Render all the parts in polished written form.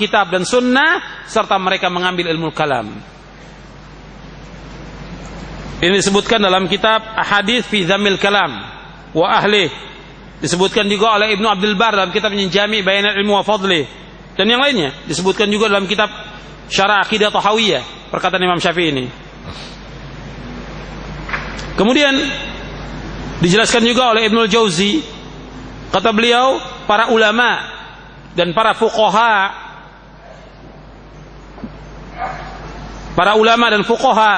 kitab dan sunnah, serta mereka mengambil ilmu kalam. Ini disebutkan dalam kitab Ahadits fi Dhammil Kalam wa Ahli. Disebutkan juga oleh Ibnu Abdul Bar dalam kitabnya Jami' Bayanul Ilmi wa Fadli, dan yang lainnya. Disebutkan juga dalam kitab Syarah Aqidah Tahawiyah, perkataan Imam Syafi'i ini. Kemudian dijelaskan juga oleh Ibnul Jauzi, kata beliau, para ulama dan para fuqaha, para ulama dan fuqaha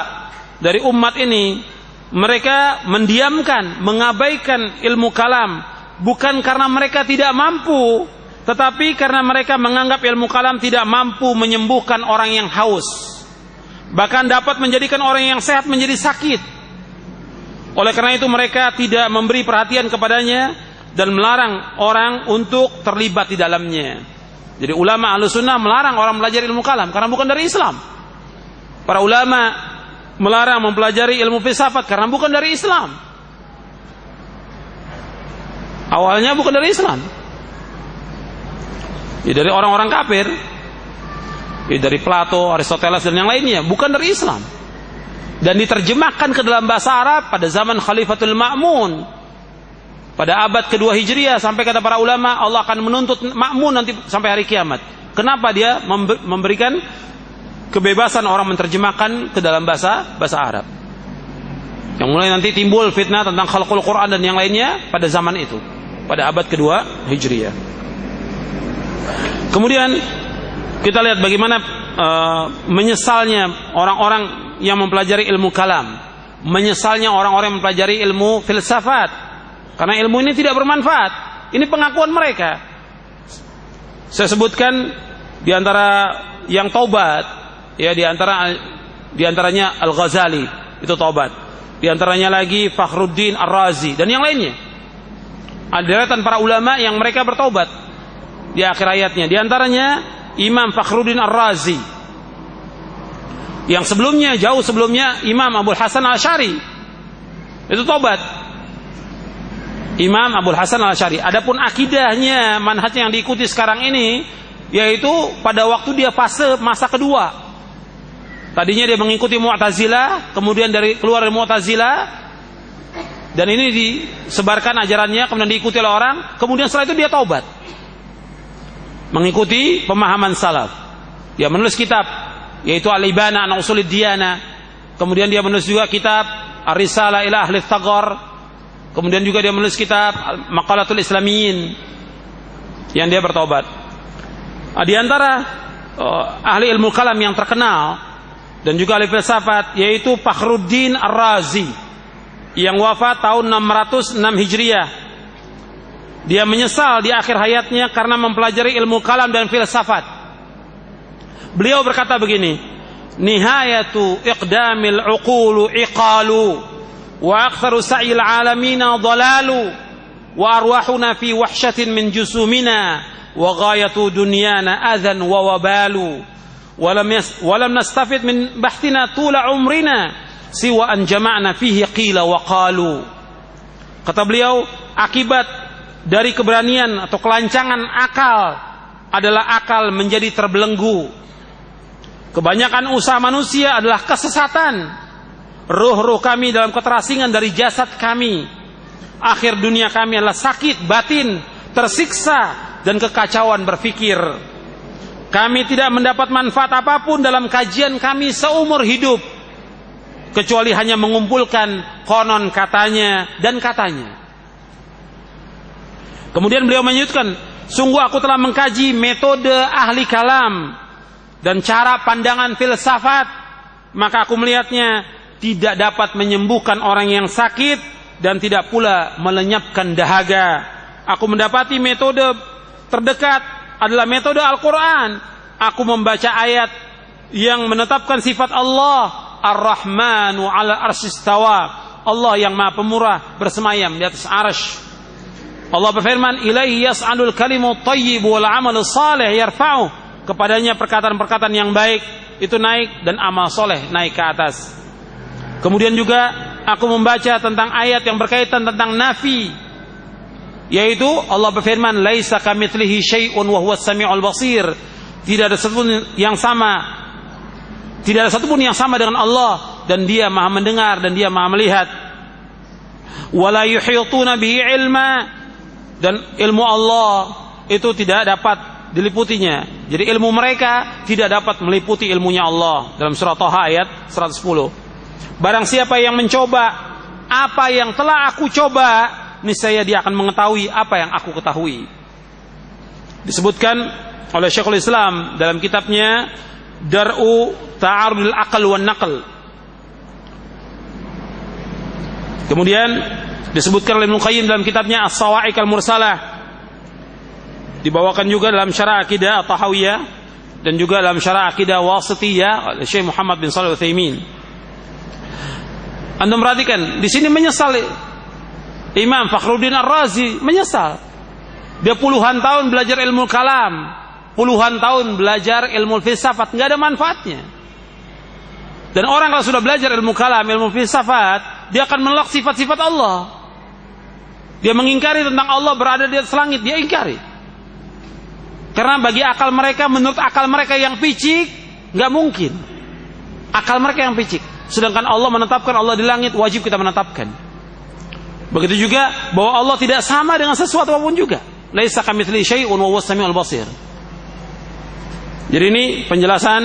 dari umat ini, mereka mendiamkan, mengabaikan ilmu kalam, bukan karena mereka tidak mampu, tetapi karena mereka menganggap ilmu kalam tidak mampu menyembuhkan orang yang haus, bahkan dapat menjadikan orang yang sehat menjadi sakit. Oleh karena itu mereka tidak memberi perhatian kepadanya dan melarang orang untuk terlibat di dalamnya. Jadi ulama Ahlussunnah melarang orang belajar ilmu kalam karena bukan dari Islam. Para ulama melarang mempelajari ilmu filsafat karena bukan dari Islam. Awalnya bukan dari Islam, ya dari orang-orang kafir, ya dari Plato, Aristoteles dan yang lainnya, bukan dari Islam. Dan diterjemahkan ke dalam bahasa Arab pada zaman Khalifatul Ma'mun pada abad kedua Hijriah, sampai kata para ulama Allah akan menuntut Ma'mun nanti sampai hari kiamat. Kenapa dia memberikan kebebasan orang menerjemahkan ke dalam bahasa Arab? Yang mulai nanti timbul fitnah tentang khalqul Quran dan yang lainnya pada zaman itu, pada abad kedua Hijriah. Kemudian kita lihat bagaimana menyesalnya orang-orang yang mempelajari ilmu kalam, menyesalnya orang-orang yang mempelajari ilmu filsafat, karena ilmu ini tidak bermanfaat. Ini pengakuan mereka. Saya sebutkan di antara yang taubat, ya di antaranya Al-Ghazali, itu taubat. Di antaranya lagi Fakhruddin Ar-Razi dan yang lainnya. Ada deretan para ulama yang mereka bertaubat di akhir hayatnya. Di antaranya Imam Fakhruddin Ar-Razi, yang sebelumnya, jauh sebelumnya, Imam Abul Hasan Al-Asy'ari itu taubat. Imam Abul Hasan Al-Asy'ari. Adapun akidahnya, manhajnya yang diikuti sekarang ini, yaitu pada waktu dia fase masa kedua. Tadinya dia mengikuti Mu'tazilah, kemudian keluar dari Mu'tazilah, dan ini disebarkan ajarannya, kemudian diikuti oleh orang, kemudian setelah itu dia taubat, mengikuti pemahaman salaf. Dia menulis kitab, yaitu Al-Ibana an Ushulid Diyanah. Kemudian dia menulis juga kitab Ar-Risalah ila Ahli Tsaghar. Kemudian juga dia menulis kitab Maqalatul Islamiyyin, yang dia bertobat. Di antara ahli ilmu kalam yang terkenal dan juga ahli filsafat, yaitu Fakhruddin Ar-Razi, yang wafat tahun 606 Hijriah. Dia menyesal di akhir hayatnya karena mempelajari ilmu kalam dan filsafat. Beliau berkata begini, nihayatu iqdamil uqulu iqalu wa aktharu sa'il alamina dhalalu wa arwahuna fi wahsyatin min jusumina wa ghayatu dunyana adhan wa wabalu wa lam nastafid min bahthina tula umrina siwa an jama'na fihi qila wa qalu. Kata beliau, akibat dari keberanian atau kelancangan akal adalah akal menjadi terbelenggu. Kebanyakan usaha manusia adalah kesesatan. Ruh-ruh kami dalam keterasingan dari jasad kami. Akhir dunia kami adalah sakit batin, tersiksa, dan kekacauan berpikir. Kami tidak mendapat manfaat apapun dalam kajian kami seumur hidup, kecuali hanya mengumpulkan konon katanya dan katanya. Kemudian beliau menyebutkan, sungguh aku telah mengkaji metode ahli kalam dan cara pandangan filsafat, maka aku melihatnya tidak dapat menyembuhkan orang yang sakit dan tidak pula melenyapkan dahaga. Aku mendapati metode terdekat adalah metode Al-Quran. Aku membaca ayat yang menetapkan sifat Allah, Ar-Rahmanu 'ala arsyistawa, Allah yang Maha Pemurah bersemayam di atas arsy. Allah berfirman, ilaihi yas'alul kalimut thayyib wal 'amalus salih yarfa'u. Kepadanya perkataan-perkataan yang baik itu naik dan amal soleh naik ke atas. Kemudian juga aku membaca tentang ayat yang berkaitan tentang nafi, yaitu Allah berfirman, laisa kamitslihi syai'un wa huwas samiul basir. Tidak ada satupun yang sama. Tidak ada satupun yang sama dengan Allah, dan Dia Maha mendengar dan Dia Maha melihat. Wala yuhituna bihi ilma, dan ilmu Allah itu tidak dapat diliputinya. Jadi ilmu mereka tidak dapat meliputi ilmunya Allah. Dalam surah Thaha ayat 110. Barang siapa yang mencoba apa yang telah aku coba, niscaya dia akan mengetahui apa yang aku ketahui. Disebutkan oleh Syekhul Islam dalam kitabnya Dar'u Ta'arudul Aql wan Naql. Kemudian disebutkan oleh Ibnu Qayyim dalam kitabnya As-Sawa'iq Al-Mursalah. Dibawakan juga dalam Syarah Aqidah At-Tahawiyah dan juga dalam Syarah Aqidah Wasithiyah oleh Syekh Muhammad bin Shalih Al-Utsaimin. Anda perhatikan, di sini menyesal Imam Fakhruddin Ar-Razi, menyesal. Dia puluhan tahun belajar ilmu kalam, puluhan tahun belajar ilmu filsafat, nggak ada manfaatnya. Dan orang kalau sudah belajar ilmu kalam, ilmu filsafat, dia akan menolak sifat-sifat Allah. Dia mengingkari tentang Allah berada di atas langit, dia ingkari. Karena bagi akal mereka, menurut akal mereka yang picik, nggak mungkin. Akal mereka yang picik. Sedangkan Allah menetapkan Allah di langit, wajib kita menetapkan. Begitu juga bahwa Allah tidak sama dengan sesuatu apapun juga. Laisa kamitslihi syai'un wa huwas samiul basir. Jadi ini penjelasan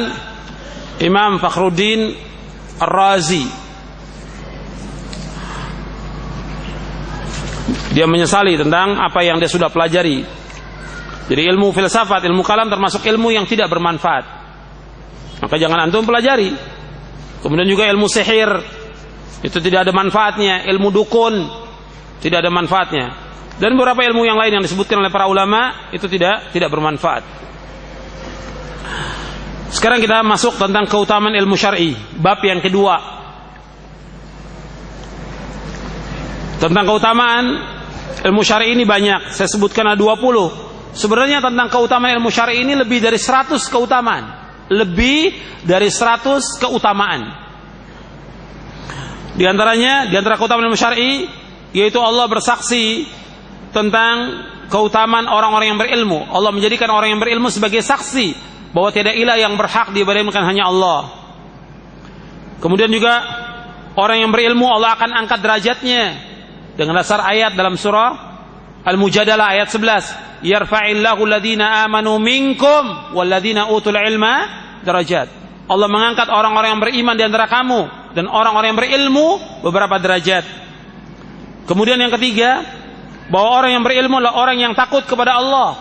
Imam Fakhruddin Ar-Razi. Dia menyesali tentang apa yang dia sudah pelajari. Jadi ilmu filsafat, ilmu kalam termasuk ilmu yang tidak bermanfaat. Maka jangan antum pelajari. Kemudian juga ilmu sihir, itu tidak ada manfaatnya. Ilmu dukun tidak ada manfaatnya. Dan beberapa ilmu yang lain yang disebutkan oleh para ulama itu tidak bermanfaat. Sekarang kita masuk tentang keutamaan ilmu syar'i, bab yang kedua. Tentang keutamaan ilmu syar'i ini banyak, saya sebutkan ada 20. Sebenarnya tentang keutamaan ilmu syar'i ini lebih dari 100 keutamaan. Lebih dari 100 keutamaan. Di antara keutamaan ilmu syar'i, yaitu Allah bersaksi tentang keutamaan orang-orang yang berilmu. Allah menjadikan orang yang berilmu sebagai saksi bahwa tiada ilah yang berhak diibadahkan hanya Allah. Kemudian juga orang yang berilmu Allah akan angkat derajatnya dengan dasar ayat dalam surah Al-Mujadalah ayat 11. Yarfa'illahu alladhina amanu minkum walladhina utul ilma darajat. Allah mengangkat orang-orang yang beriman di antara kamu dan orang-orang yang berilmu beberapa derajat. Kemudian yang ketiga, bahwa orang yang berilmu adalah orang yang takut kepada Allah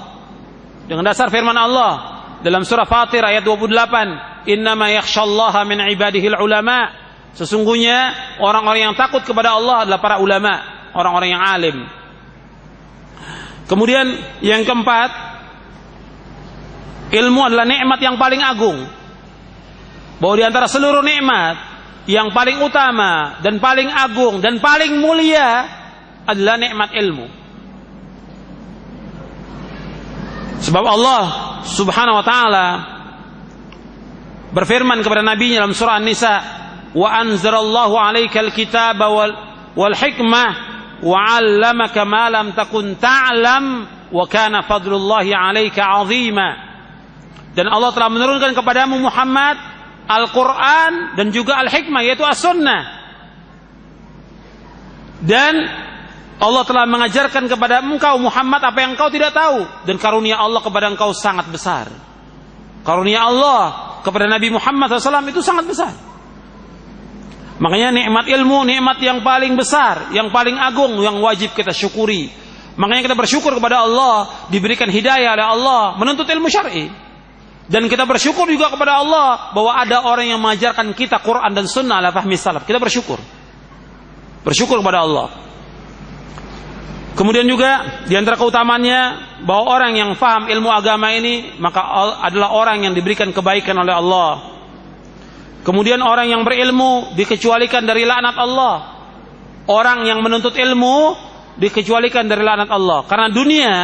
dengan dasar firman Allah dalam surah Fatir ayat 28, innama yakhshallaha min ibadihil ulama. Sesungguhnya orang-orang yang takut kepada Allah adalah para ulama, orang-orang yang alim. Kemudian yang keempat, ilmu adalah nikmat yang paling agung. Bahwa di antara seluruh nikmat yang paling utama dan paling agung dan paling mulia adalah nikmat ilmu. Sebab Allah Subhanahu wa taala berfirman kepada nabinya dalam surah An-Nisa, wa anzalallahu 'alaikal kitaba wal hikmah wa 'allamaka ma lam takun ta'lam wa kana fadlullahi 'alaika 'azima. Dan Allah telah menurunkan kepadamu Muhammad Al-Quran dan juga Al-Hikmah, yaitu As-Sunnah. Dan Allah telah mengajarkan kepada engkau Muhammad apa yang engkau tidak tahu. Dan karunia Allah kepada engkau sangat besar. Karunia Allah kepada Nabi Muhammad SAW itu sangat besar. Makanya nikmat ilmu, nikmat yang paling besar, yang paling agung, yang wajib kita syukuri. Makanya kita bersyukur kepada Allah, diberikan hidayah oleh Allah menuntut ilmu syar'i. Dan kita bersyukur juga kepada Allah bahwa ada orang yang mengajarkan kita Quran dan Sunnah ala fahmi salaf. Kita bersyukur. Bersyukur kepada Allah. Kemudian juga di antara keutamaannya bahwa orang yang faham ilmu agama ini maka adalah orang yang diberikan kebaikan oleh Allah. Kemudian orang yang berilmu dikecualikan dari laknat Allah. Orang yang menuntut ilmu dikecualikan dari laknat Allah. Karena dunia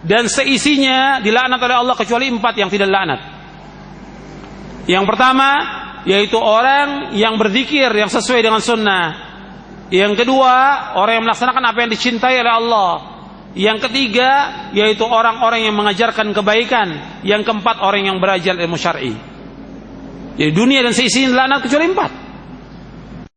dan seisinya dilaknat oleh Allah kecuali 4 yang tidak dilaknat. Yang pertama yaitu orang yang berzikir yang sesuai dengan sunnah. Yang kedua, orang yang melaksanakan apa yang dicintai oleh Allah. Yang ketiga yaitu orang-orang yang mengajarkan kebaikan. Yang keempat orang yang belajar ilmu syar'i. Jadi dunia dan seisinya dilaknat kecuali 4.